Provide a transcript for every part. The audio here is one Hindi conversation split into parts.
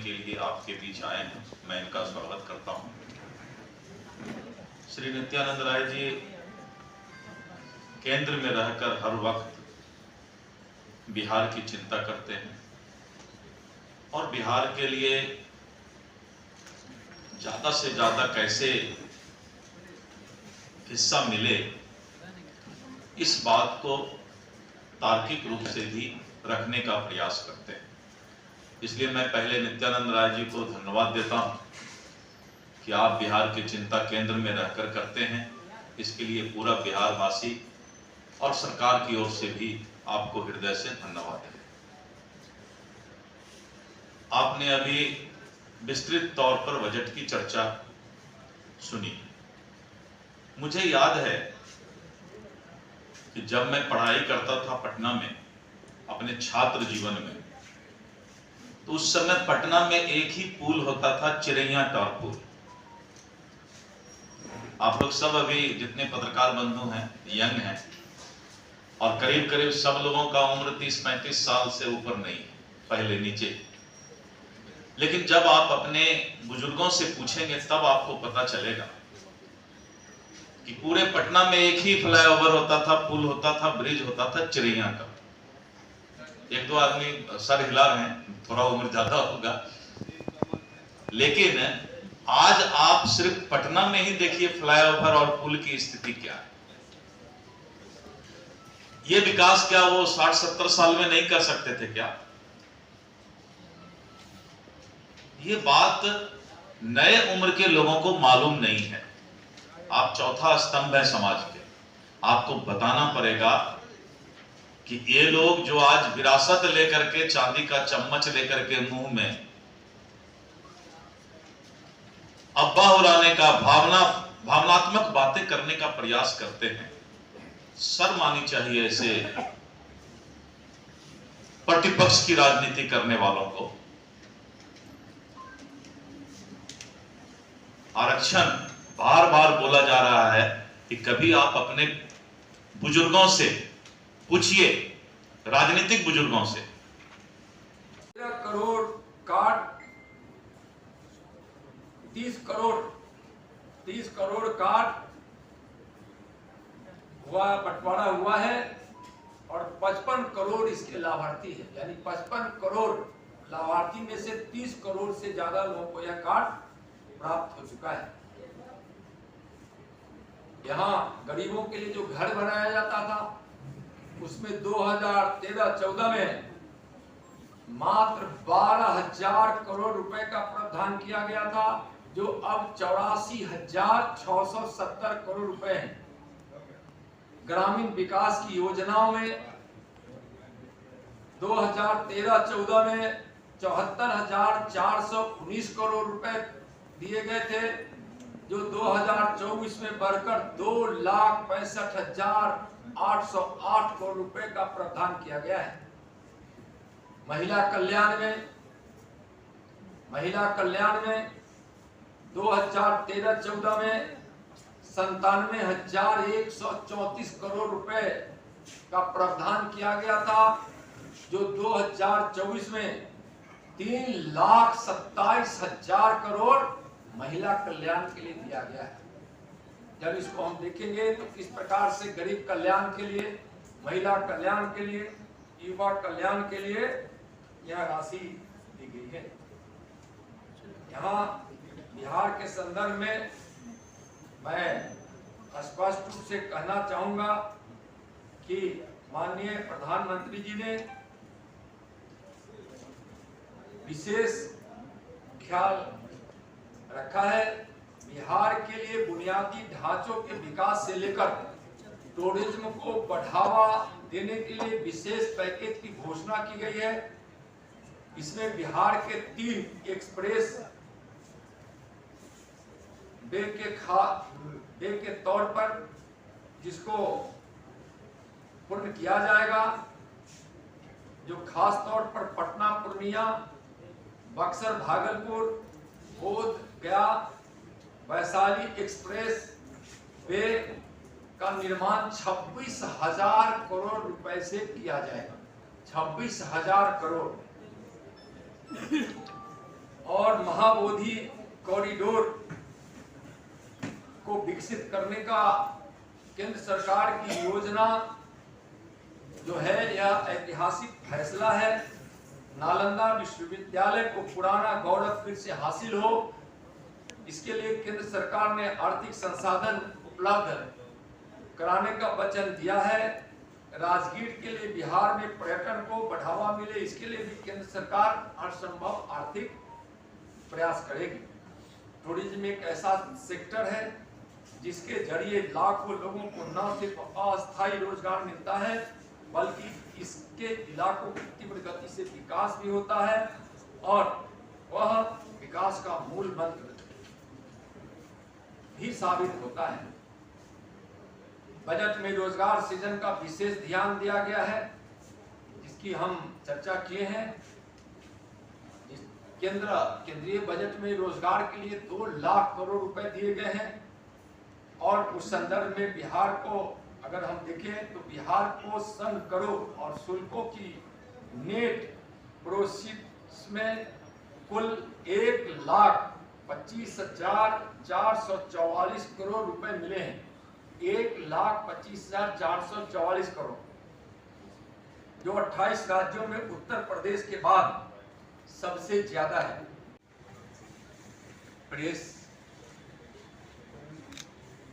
के लिए आपके बीच आए हैं, मैं इनका स्वागत करता हूं। श्री नित्यानंद राय जी केंद्र में रहकर हर वक्त बिहार की चिंता करते हैं और बिहार के लिए ज्यादा से ज्यादा कैसे हिस्सा मिले इस बात को तार्किक रूप से भी रखने का प्रयास करते हैं। इसलिए मैं पहले नित्यानंद राय जी को धन्यवाद देता हूं कि आप बिहार की चिंता केंद्र में रहकर करते हैं। इसके लिए पूरा बिहार वासी और सरकार की ओर से भी आपको हृदय से धन्यवाद है। आपने अभी विस्तृत तौर पर बजट की चर्चा सुनी। मुझे याद है कि जब मैं पढ़ाई करता था पटना में अपने छात्र जीवन में, तो उस समय पटना में एक ही पुल होता था, चिरैया टार पुल। आप लोग सब अभी जितने पत्रकार बंधु हैं यंग हैं और करीब करीब सब लोगों का उम्र 30-35 साल से ऊपर नहीं है, पहले नीचे। लेकिन जब आप अपने बुजुर्गों से पूछेंगे तब आपको पता चलेगा कि पूरे पटना में एक ही फ्लाईओवर होता था, पुल होता था, ब्रिज होता था, चिरैया का। एक दो आदमी सर हिला रहे हैं, थोड़ा उम्र ज्यादा होगा, लेकिन आज आप सिर्फ पटना में ही देखिए फ्लाईओवर और पुल की स्थिति क्या है। ये विकास क्या वो 60-70 साल में नहीं कर सकते थे क्या? ये बात नए उम्र के लोगों को मालूम नहीं है। आप चौथा स्तंभ है समाज के, आपको बताना पड़ेगा कि ये लोग जो आज विरासत लेकर के, चांदी का चम्मच लेकर के मुंह में अब्बा उड़ाने का, भावनात्मक बातें करने का प्रयास करते हैं, शर्म आनी चाहिए ऐसे प्रतिपक्ष की राजनीति करने वालों को। आरक्षण बार बार बोला जा रहा है कि कभी आप अपने बुजुर्गों से पूछिए, राजनीतिक बुजुर्गों से। 13 करोड़ काट 30 करोड़ काट हुआ, बंटवारा हुआ है और 55 करोड़ इसके लाभार्थी है। यानी 55 करोड़ लाभार्थी में से 30 करोड़ से ज्यादा लोगों को यह कार्ड प्राप्त हो चुका है। यहाँ गरीबों के लिए जो घर बनाया जाता था उसमें 2013-14 में मात्र 12,000 करोड़ रुपए का प्रावधान किया गया था, जो अब 84,670 करोड़ रुपए हैं। ग्रामीण विकास की योजनाओं में 2013-14 में 74,419 करोड़ रुपए दिए गए थे, जो 2024 में बढ़कर 2,65,808 करोड़ रुपए का प्रावधान किया गया है। महिला कल्याण में 2013-14 में 97,134 करोड़ रुपए का प्रावधान किया गया था, जो 2024 में 3,27,000 करोड़ महिला कल्याण के लिए दिया गया है। जब इसको हम देखेंगे तो किस प्रकार से गरीब कल्याण के लिए, महिला कल्याण के लिए, युवा कल्याण के लिए यह राशि दी गई है। यहाँ बिहार के संदर्भ में मैं स्पष्ट रूप से कहना चाहूंगा कि माननीय प्रधानमंत्री जी ने विशेष ख्याल रखा है। बिहार के लिए बुनियादी ढांचों के विकास से लेकर टूरिज्म को बढ़ावा देने के लिए विशेष पैकेज की घोषणा की गई है। इसमें बिहार के 3 एक्सप्रेस वे के तौर पर जिसको पूर्ण किया जाएगा, जो खास तौर पर पटना पूर्णिया, बक्सर भागलपुर, बोध गया, वैशाली एक्सप्रेस वे का निर्माण 26,000 करोड़ रुपए से किया जाएगा। 26,000 करोड़। और महाबोधि कॉरिडोर को विकसित करने का केंद्र सरकार की योजना जो है यह ऐतिहासिक फैसला है। नालंदा विश्वविद्यालय को पुराना गौरव फिर से हासिल हो, इसके लिए केंद्र सरकार ने आर्थिक संसाधन उपलब्ध कराने का वचन दिया है। राजगीर के लिए बिहार में पर्यटन को बढ़ावा मिले, इसके लिए भी केंद्र सरकार हर संभव आर्थिक प्रयास करेगी। टूरिज्म एक ऐसा सेक्टर है जिसके जरिए लाखों लोगों को न सिर्फ अस्थायी रोजगार मिलता है बल्कि इसके इलाकों की तीव्र गति से विकास भी होता है और वह विकास का मूल मंत्र भी साबित होता है। बजट में रोजगार सृजन का विशेष ध्यान दिया गया है, जिसकी हम चर्चा किए हैं। केंद्रीय बजट में रोजगार के लिए 2 लाख करोड़ रुपए दिए गए हैं और उस संदर्भ में बिहार को अगर हम देखें तो बिहार को सन करों और शुल्कों की नेट प्रोसीड्स में कुल 1,25,444 करोड़ रुपए मिले हैं। 1,25,444 करोड़, जो 28 राज्यों में उत्तर प्रदेश के बाद सबसे ज्यादा है। प्रेस,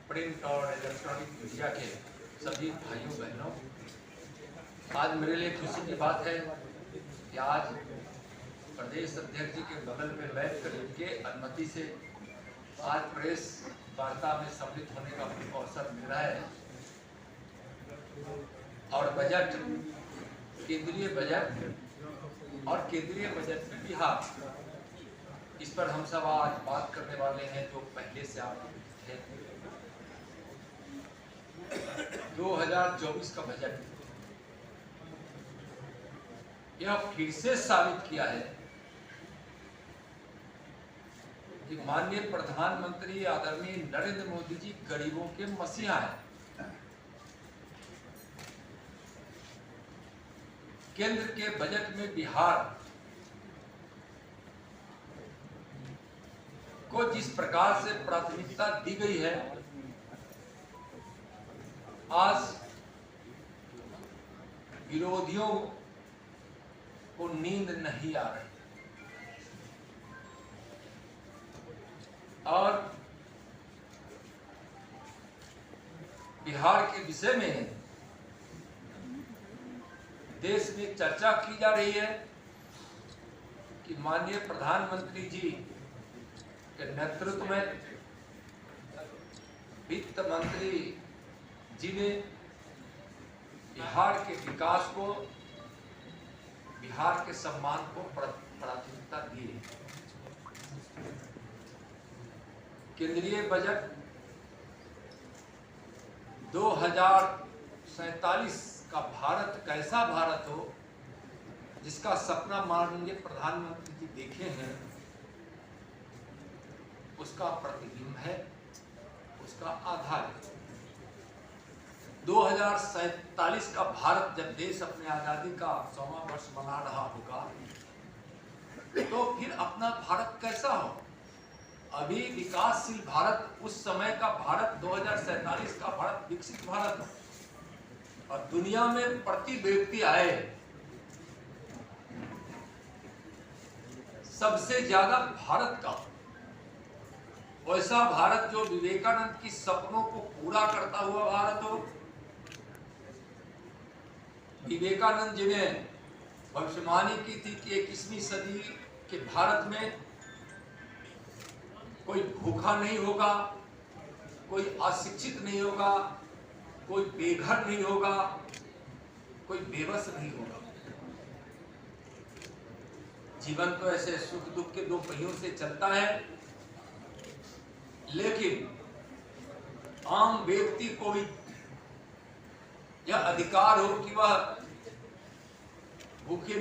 प्रिंट और इलेक्ट्रॉनिक मीडिया के सभी भाइयों बहनों, आज मेरे लिए खुशी की बात है कि आज प्रदेश अध्यक्ष जी के बगल में बैठकर इनके अनुमति से आज प्रेस वार्ता में सम्मिलित होने का मुझको अवसर मिल रहा है। और बजट, केंद्रीय बजट और केंद्रीय बजट में बिहार, इस पर हम सब आज बात करने वाले हैं। जो पहले से आप थे 2024 का बजट यह फिर से साबित किया है कि माननीय प्रधानमंत्री आदरणीय नरेंद्र मोदी जी गरीबों के मसीहा हैं। केंद्र के बजट में बिहार को जिस प्रकार से प्राथमिकता दी गई है, आज विरोधियों को नींद नहीं आ रही और बिहार के विषय में देश में चर्चा की जा रही है कि माननीय प्रधानमंत्री जी के नेतृत्व में वित्त मंत्री जी ने बिहार के विकास को, बिहार के सम्मान को प्राथमिकता दी है। केंद्रीय बजट 2047 का भारत कैसा भारत हो जिसका सपना माननीय प्रधानमंत्री जी देखे हैं, उसका प्रतिबिंब है, उसका आधार है। 2047 का भारत जब देश अपने आजादी का 100वां वर्ष मना रहा होगा तो फिर अपना भारत कैसा हो? अभी विकासशील भारत, उस समय का भारत 2047 का भारत विकसित भारत हो और दुनिया में प्रति व्यक्ति आए सबसे ज्यादा भारत का, वैसा भारत जो विवेकानंद की सपनों को पूरा करता हुआ भारत हो। विवेकानंद जी ने भविष्यवाणी की थी कि 21वीं सदी के भारत में कोई भूखा नहीं होगा, कोई अशिक्षित नहीं होगा, कोई बेघर नहीं होगा, कोई बेबस नहीं होगा। जीवन तो ऐसे सुख दुख के 2 पहियों से चलता है, लेकिन आम व्यक्ति को भी यह अधिकार हो कि वह भूखे